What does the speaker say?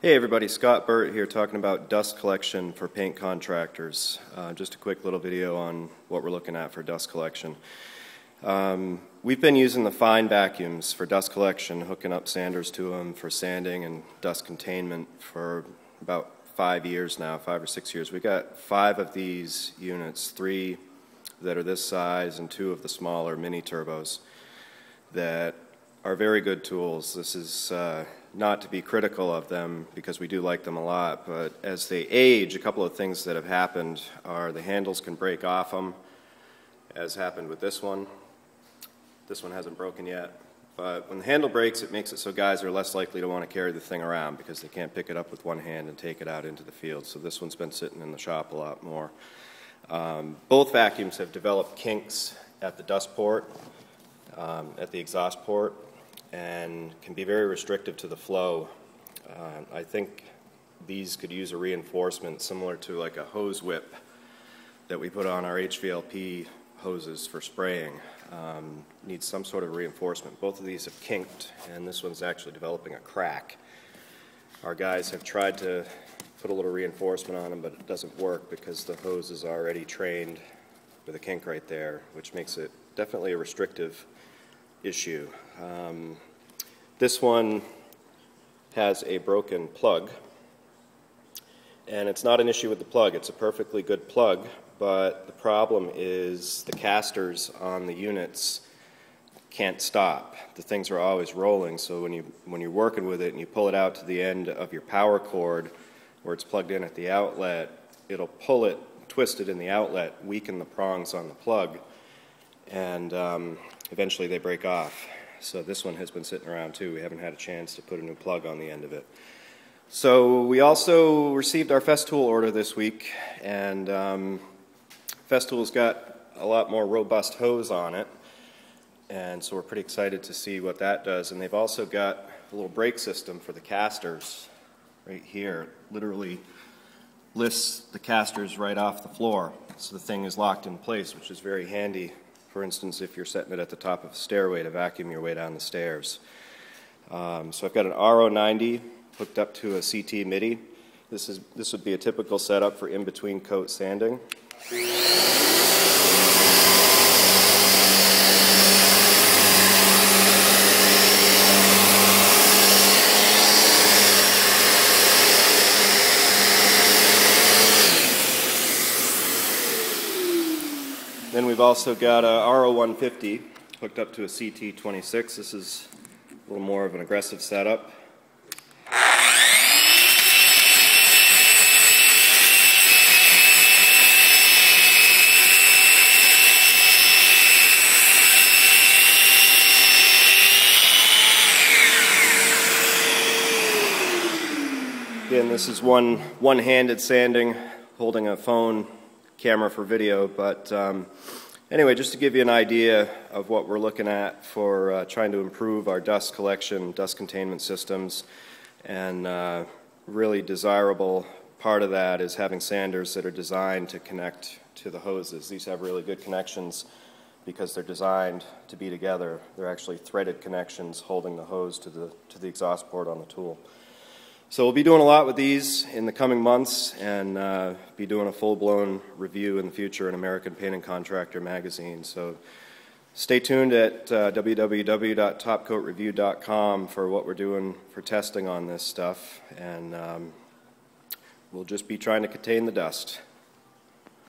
Hey everybody, Scott Burt here talking about dust collection for paint contractors. Just a quick little video on what we're looking at for dust collection. We've been using the fine vacuums for dust collection, hooking up sanders to them for sanding and dust containment for about 5 years now, 5 or 6 years. We got 5 of these units, 3 that are this size and 2 of the smaller mini turbos that are very good tools. This is not to be critical of them because we do like them a lot, but as they age, a couple of things that have happened are the handles can break off them, as happened with this one. This one hasn't broken yet, but when the handle breaks, it makes it so guys are less likely to want to carry the thing around because they can't pick it up with one hand and take it out into the field. So this one's been sitting in the shop a lot more. Both vacuums have developed kinks at the dust port, at the exhaust port, and can be very restrictive to the flow. I think these could use a reinforcement similar to like a hose whip that we put on our HVLP hoses for spraying. Needs some sort of reinforcement. Both of these have kinked, and this one's actually developing a crack. Our guys have tried to put a little reinforcement on them, but it doesn't work because the hose is already trained with a kink right there, which makes it definitely a restrictive issue. This one has a broken plug, and it's not an issue with the plug. It's a perfectly good plug, but the problem is the casters on the units can't stop. The things are always rolling, so when you're working with it and you pull it out to the end of your power cord where it's plugged in at the outlet, it'll pull it, twist it in the outlet, weaken the prongs on the plug, and eventually they break off. So this one has been sitting around too. We haven't had a chance to put a new plug on the end of it. So we also received our Festool order this week, and Festool's got a lot more robust hose on it, and so we're pretty excited to see what that does. And they've also got a little brake system for the casters right here. It literally lifts the casters right off the floor, so the thing is locked in place, which is very handy. For instance, if you're setting it at the top of a stairway to vacuum your way down the stairs. So I've got an RO90 hooked up to a CT MIDI. This would be a typical setup for in-between coat sanding. Then we've also got a RO150 hooked up to a CT26. This is a little more of an aggressive setup. Again, this is one-handed sanding, holding a phone camera for video, but anyway, just to give you an idea of what we're looking at for trying to improve our dust collection, dust containment systems, and really desirable part of that is having sanders that are designed to connect to the hoses. These have really good connections because they're designed to be together. They're actually threaded connections holding the hose to the exhaust port on the tool. So we'll be doing a lot with these in the coming months, and be doing a full-blown review in the future in American Painting Contractor magazine. So stay tuned at www.topcoatreview.com for what we're doing for testing on this stuff, and we'll just be trying to contain the dust.